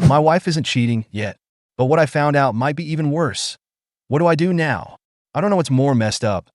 My wife isn't cheating yet, but what I found out might be even worse. What do I do now? I don't know what's more messed up,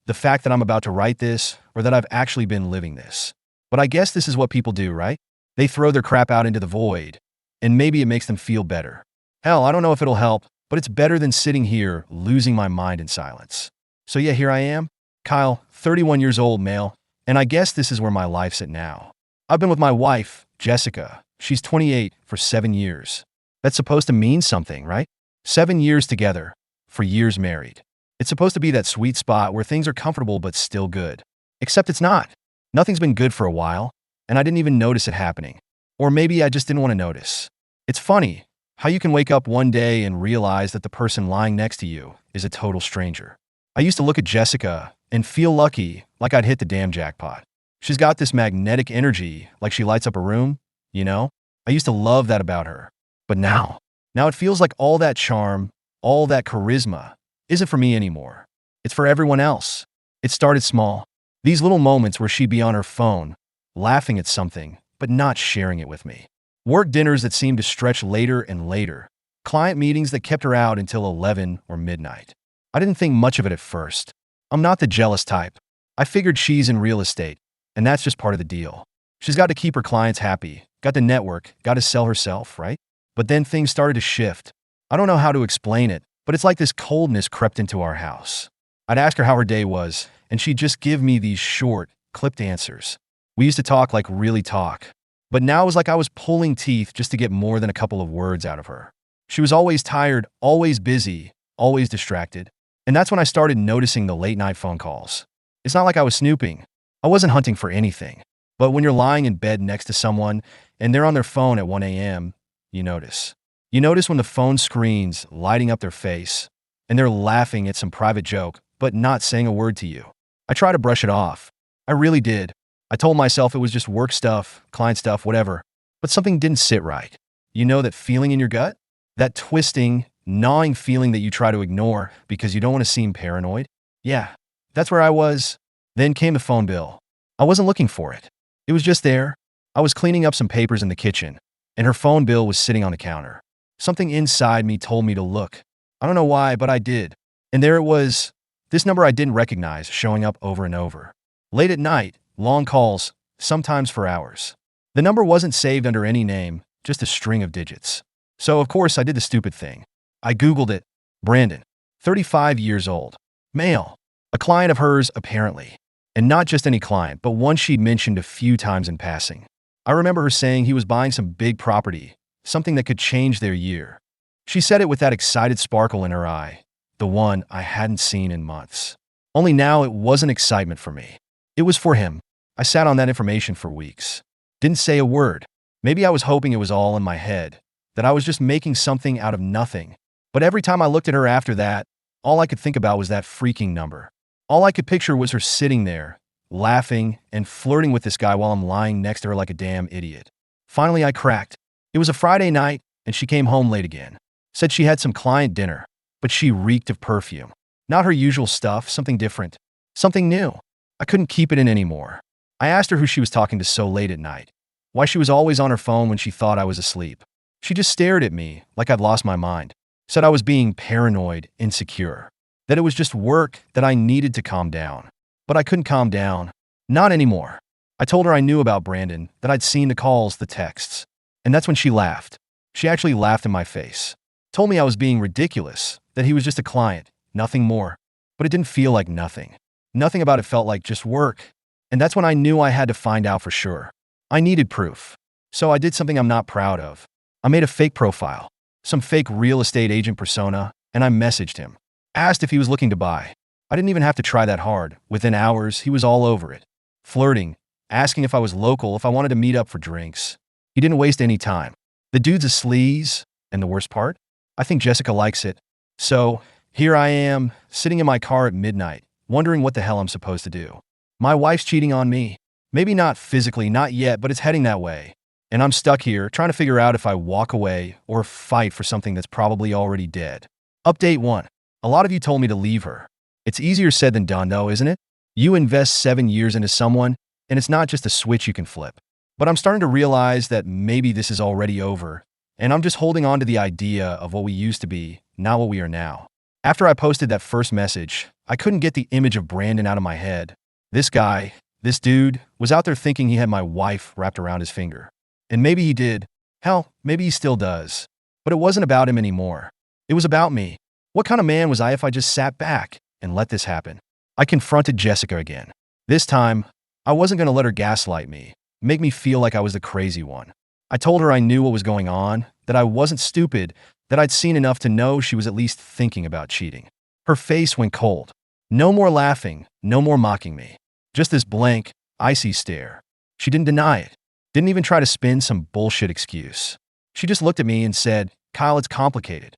the fact that I'm about to write this or that I've actually been living this. But I guess this is what people do, right? They throw their crap out into the void, and maybe it makes them feel better. Hell, I don't know if it'll help, but it's better than sitting here losing my mind in silence. So yeah, here I am, Kyle, 31 years old, male, and I guess this is where my life's at now. I've been with my wife, Jessica. She's 28 for 7 years. That's supposed to mean something, right? 7 years together, for years married. It's supposed to be that sweet spot where things are comfortable but still good. Except it's not. Nothing's been good for a while, and I didn't even notice it happening. Or maybe I just didn't want to notice. It's funny how you can wake up one day and realize that the person lying next to you is a total stranger. I used to look at Jessica and feel lucky, like I'd hit the damn jackpot. She's got this magnetic energy, like she lights up a room, you know? I used to love that about her. But now it feels like all that charm, all that charisma, isn't for me anymore. It's for everyone else. It started small. These little moments where she'd be on her phone, laughing at something, but not sharing it with me. Work dinners that seemed to stretch later and later. Client meetings that kept her out until 11 or midnight. I didn't think much of it at first. I'm not the jealous type. I figured she's in real estate, and that's just part of the deal. She's got to keep her clients happy, got to network, got to sell herself, right? But then things started to shift. I don't know how to explain it, but it's like this coldness crept into our house. I'd ask her how her day was, and she'd just give me these short, clipped answers. We used to talk like really talk, but now it was like I was pulling teeth just to get more than a couple of words out of her. She was always tired, always busy, always distracted, and that's when I started noticing the late-night phone calls. It's not like I was snooping. I wasn't hunting for anything. But when you're lying in bed next to someone and they're on their phone at 1 a.m., you notice. You notice when the phone screen's lighting up their face and they're laughing at some private joke, but not saying a word to you. I try to brush it off. I really did. I told myself it was just work stuff, client stuff, whatever. But something didn't sit right. You know that feeling in your gut? That twisting, gnawing feeling that you try to ignore because you don't want to seem paranoid? Yeah, that's where I was. Then came the phone bill. I wasn't looking for it. It was just there. I was cleaning up some papers in the kitchen, and her phone bill was sitting on the counter. Something inside me told me to look. I don't know why, but I did. And there it was, this number I didn't recognize showing up over and over. Late at night, long calls, sometimes for hours. The number wasn't saved under any name, just a string of digits. So, of course, I did the stupid thing. I Googled it. Brandon, 35 years old. Male. A client of hers, apparently. And not just any client, but one she'd mentioned a few times in passing. I remember her saying he was buying some big property, something that could change their year. She said it with that excited sparkle in her eye, the one I hadn't seen in months. Only now it wasn't excitement for me. It was for him. I sat on that information for weeks. Didn't say a word. Maybe I was hoping it was all in my head, that I was just making something out of nothing. But every time I looked at her after that, all I could think about was that freaking number. All I could picture was her sitting there, laughing and flirting with this guy while I'm lying next to her like a damn idiot. Finally, I cracked. It was a Friday night, and she came home late again. Said she had some client dinner, but she reeked of perfume. Not her usual stuff, something different. Something new. I couldn't keep it in anymore. I asked her who she was talking to so late at night. Why she was always on her phone when she thought I was asleep. She just stared at me like I'd lost my mind. Said I was being paranoid, insecure. That it was just work, that I needed to calm down. But I couldn't calm down. Not anymore. I told her I knew about Brandon, that I'd seen the calls, the texts. And that's when she laughed. She actually laughed in my face. Told me I was being ridiculous, that he was just a client, nothing more. But it didn't feel like nothing. Nothing about it felt like just work. And that's when I knew I had to find out for sure. I needed proof. So I did something I'm not proud of. I made a fake profile, some fake real estate agent persona, and I messaged him. Asked if he was looking to buy. I didn't even have to try that hard. Within hours, he was all over it. Flirting, asking if I was local, if I wanted to meet up for drinks. He didn't waste any time. The dude's a sleaze, and the worst part? I think Jessica likes it. So, here I am, sitting in my car at midnight, wondering what the hell I'm supposed to do. My wife's cheating on me. Maybe not physically, not yet, but it's heading that way. And I'm stuck here, trying to figure out if I walk away or fight for something that's probably already dead. Update 1. A lot of you told me to leave her. It's easier said than done though, isn't it? You invest 7 years into someone, and it's not just a switch you can flip. But I'm starting to realize that maybe this is already over, And I'm just holding on to the idea of what we used to be, not what we are now. After I posted that first message, I couldn't get the image of Brandon out of my head. This guy, this dude, was out there thinking he had my wife wrapped around his finger. And maybe he did. Hell, maybe he still does. But it wasn't about him anymore. It was about me. What kind of man was I if I just sat back and let this happen? I confronted Jessica again. This time, I wasn't going to let her gaslight me, make me feel like I was the crazy one. I told her I knew what was going on, that I wasn't stupid, that I'd seen enough to know she was at least thinking about cheating. Her face went cold. No more laughing, no more mocking me. Just this blank, icy stare. She didn't deny it. Didn't even try to spin some bullshit excuse. She just looked at me and said, "Kyle, it's complicated."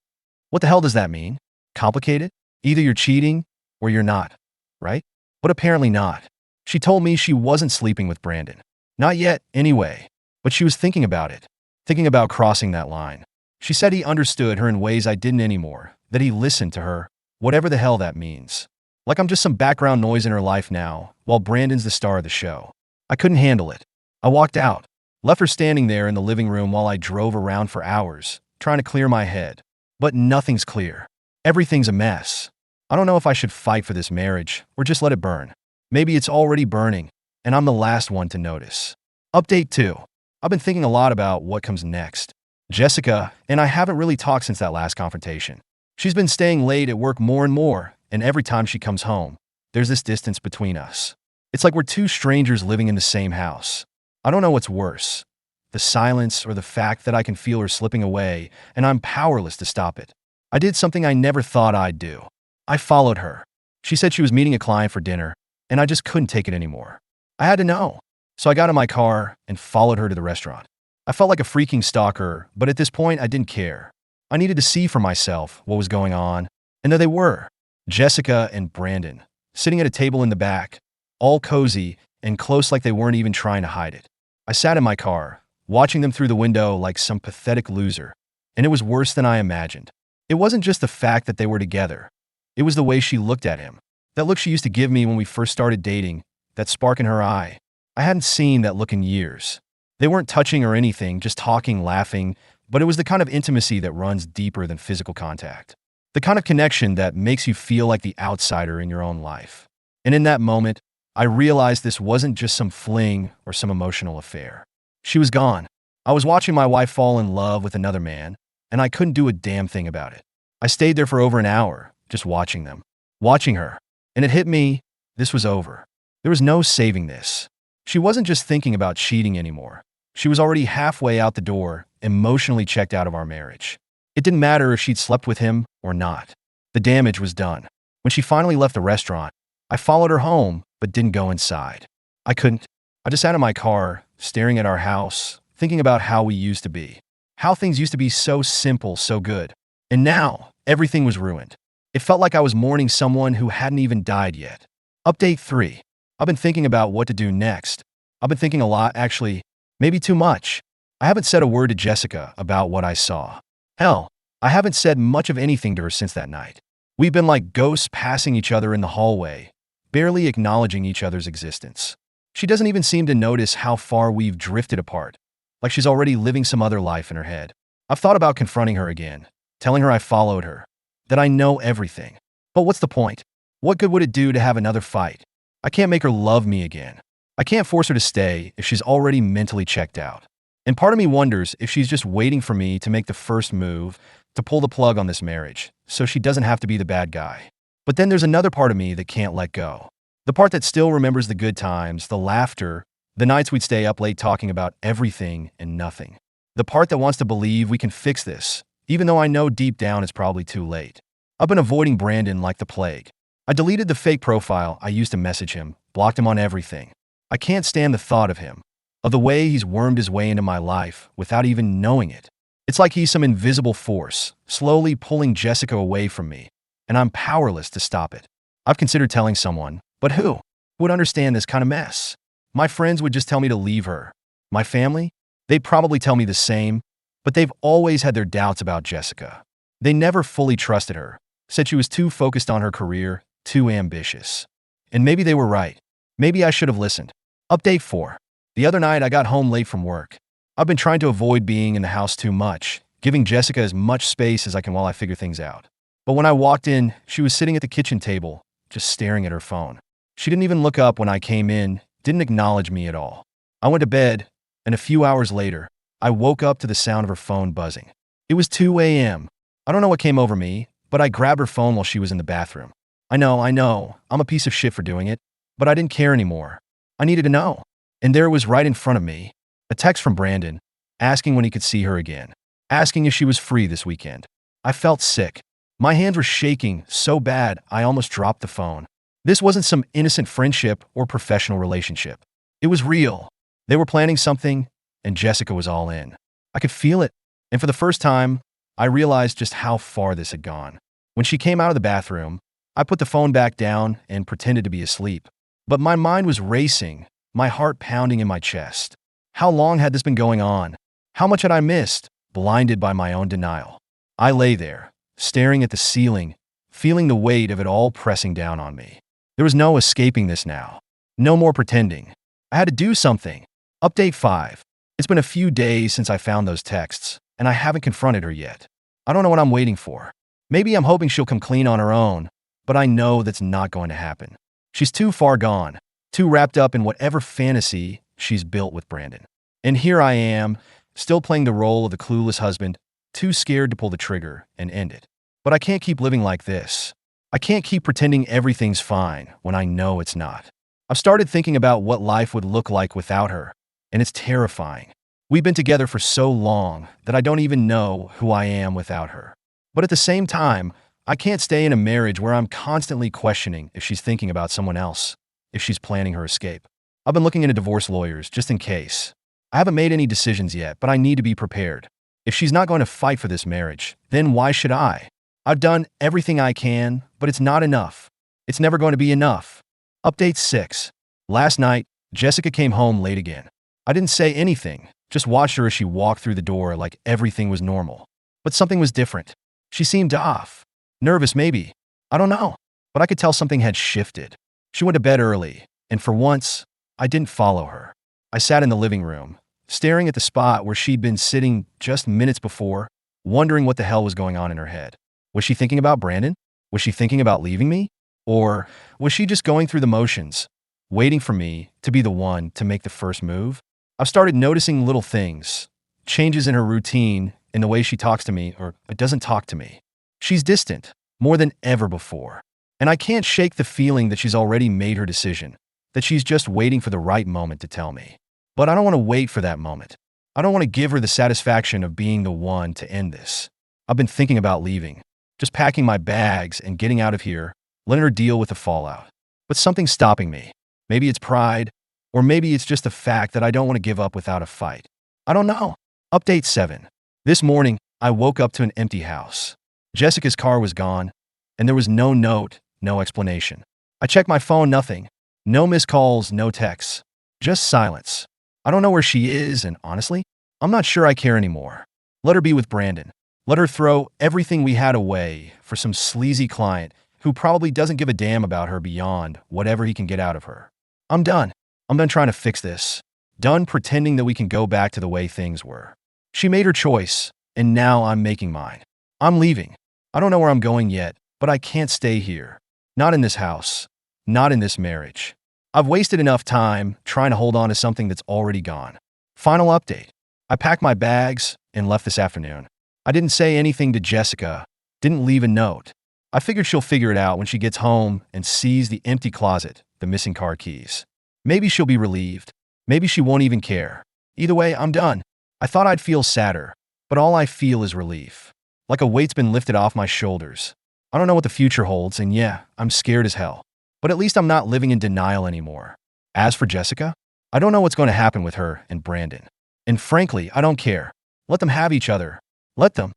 What the hell does that mean? Complicated? Either you're cheating or you're not, right? But apparently not. She told me she wasn't sleeping with Brandon. Not yet, anyway. But she was thinking about it. Thinking about crossing that line. She said he understood her in ways I didn't anymore, that he listened to her, whatever the hell that means. Like I'm just some background noise in her life now, while Brandon's the star of the show. I couldn't handle it. I walked out, left her standing there in the living room while I drove around for hours, trying to clear my head. But nothing's clear. Everything's a mess. I don't know if I should fight for this marriage or just let it burn. Maybe it's already burning, and I'm the last one to notice. Update 2. I've been thinking a lot about what comes next. Jessica and I haven't really talked since that last confrontation. She's been staying late at work more and more, and every time she comes home, there's this distance between us. It's like we're two strangers living in the same house. I don't know what's worse, the silence or the fact that I can feel her slipping away, and I'm powerless to stop it. I did something I never thought I'd do. I followed her. She said she was meeting a client for dinner, and I just couldn't take it anymore. I had to know. So I got in my car and followed her to the restaurant. I felt like a freaking stalker, but at this point, I didn't care. I needed to see for myself what was going on, and there they were, Jessica and Brandon, sitting at a table in the back, all cozy and close like they weren't even trying to hide it. I sat in my car, watching them through the window like some pathetic loser, and it was worse than I imagined. It wasn't just the fact that they were together. It was the way she looked at him. That look she used to give me when we first started dating, that spark in her eye. I hadn't seen that look in years. They weren't touching or anything, just talking, laughing, but it was the kind of intimacy that runs deeper than physical contact. The kind of connection that makes you feel like the outsider in your own life. And in that moment, I realized this wasn't just some fling or some emotional affair. She was gone. I was watching my wife fall in love with another man, and I couldn't do a damn thing about it. I stayed there for over an hour, just watching them, watching her, and it hit me, this was over. There was no saving this. She wasn't just thinking about cheating anymore. She was already halfway out the door, emotionally checked out of our marriage. It didn't matter if she'd slept with him or not. The damage was done. When she finally left the restaurant, I followed her home, but didn't go inside. I couldn't. I just sat in my car, staring at our house, thinking about how we used to be. How things used to be so simple, so good. And now, everything was ruined. It felt like I was mourning someone who hadn't even died yet. Update 3. I've been thinking about what to do next. I've been thinking a lot, actually, maybe too much. I haven't said a word to Jessica about what I saw. Hell, I haven't said much of anything to her since that night. We've been like ghosts passing each other in the hallway, barely acknowledging each other's existence. She doesn't even seem to notice how far we've drifted apart, like she's already living some other life in her head. I've thought about confronting her again, telling her I followed her, that I know everything. But what's the point? What good would it do to have another fight? I can't make her love me again. I can't force her to stay if she's already mentally checked out. And part of me wonders if she's just waiting for me to make the first move, to pull the plug on this marriage, so she doesn't have to be the bad guy. But then there's another part of me that can't let go. The part that still remembers the good times, the laughter, the nights we'd stay up late talking about everything and nothing. The part that wants to believe we can fix this, even though I know deep down it's probably too late. I've been avoiding Brandon like the plague. I deleted the fake profile I used to message him, blocked him on everything. I can't stand the thought of him, of the way he's wormed his way into my life without even knowing it. It's like he's some invisible force, slowly pulling Jessica away from me, and I'm powerless to stop it. I've considered telling someone, but who? Who would understand this kind of mess? My friends would just tell me to leave her. My family? They'd probably tell me the same, but they've always had their doubts about Jessica. They never fully trusted her, said she was too focused on her career, too ambitious. And maybe they were right. Maybe I should have listened. Update 4. The other night I got home late from work. I've been trying to avoid being in the house too much, giving Jessica as much space as I can while I figure things out. But when I walked in, she was sitting at the kitchen table, just staring at her phone. She didn't even look up when I came in, didn't acknowledge me at all. I went to bed, and a few hours later, I woke up to the sound of her phone buzzing. It was 2 a.m. I don't know what came over me, but I grabbed her phone while she was in the bathroom. I know, I'm a piece of shit for doing it, but I didn't care anymore. I needed to know. And there it was right in front of me, a text from Brandon, asking when he could see her again, asking if she was free this weekend. I felt sick. My hands were shaking so bad I almost dropped the phone. This wasn't some innocent friendship or professional relationship. It was real. They were planning something, and Jessica was all in. I could feel it, and for the first time, I realized just how far this had gone. When she came out of the bathroom, I put the phone back down and pretended to be asleep. But my mind was racing, my heart pounding in my chest. How long had this been going on? How much had I missed, blinded by my own denial? I lay there, staring at the ceiling, feeling the weight of it all pressing down on me. There was no escaping this now. No more pretending. I had to do something. Update 5. It's been a few days since I found those texts, and I haven't confronted her yet. I don't know what I'm waiting for. Maybe I'm hoping she'll come clean on her own, but I know that's not going to happen. She's too far gone, too wrapped up in whatever fantasy she's built with Brandon. And here I am, still playing the role of the clueless husband, too scared to pull the trigger and end it. But I can't keep living like this. I can't keep pretending everything's fine when I know it's not. I've started thinking about what life would look like without her, and it's terrifying. We've been together for so long that I don't even know who I am without her. But at the same time, I can't stay in a marriage where I'm constantly questioning if she's thinking about someone else, if she's planning her escape. I've been looking into divorce lawyers just in case. I haven't made any decisions yet, but I need to be prepared. If she's not going to fight for this marriage, then why should I? I've done everything I can, but it's not enough. It's never going to be enough. Update 6. Last night, Jessica came home late again. I didn't say anything, just watched her as she walked through the door like everything was normal. But something was different. She seemed off. Nervous, maybe. I don't know. But I could tell something had shifted. She went to bed early, and for once, I didn't follow her. I sat in the living room, staring at the spot where she'd been sitting just minutes before, wondering what the hell was going on in her head. Was she thinking about Brandon? Was she thinking about leaving me? Or was she just going through the motions, waiting for me to be the one to make the first move? I've started noticing little things, changes in her routine, in the way she talks to me or doesn't talk to me. She's distant, more than ever before. And I can't shake the feeling that she's already made her decision, that she's just waiting for the right moment to tell me. But I don't want to wait for that moment. I don't want to give her the satisfaction of being the one to end this. I've been thinking about leaving, just packing my bags and getting out of here, letting her deal with the fallout. But something's stopping me. Maybe it's pride, or maybe it's just the fact that I don't want to give up without a fight. I don't know. Update 7. This morning, I woke up to an empty house. Jessica's car was gone, and there was no note, no explanation. I checked my phone, nothing. No missed calls, no texts. Just silence. I don't know where she is, and honestly, I'm not sure I care anymore. Let her be with Brandon. Let her throw everything we had away for some sleazy client who probably doesn't give a damn about her beyond whatever he can get out of her. I'm done. I'm done trying to fix this. Done pretending that we can go back to the way things were. She made her choice, and now I'm making mine. I'm leaving. I don't know where I'm going yet, but I can't stay here. Not in this house. Not in this marriage. I've wasted enough time trying to hold on to something that's already gone. Final update. I packed my bags and left this afternoon. I didn't say anything to Jessica, didn't leave a note. I figured she'll figure it out when she gets home and sees the empty closet, the missing car keys. Maybe she'll be relieved. Maybe she won't even care. Either way, I'm done. I thought I'd feel sadder, but all I feel is relief. Like a weight's been lifted off my shoulders. I don't know what the future holds, and yeah, I'm scared as hell. But at least I'm not living in denial anymore. As for Jessica, I don't know what's going to happen with her and Brandon. And frankly, I don't care. Let them have each other. Let them.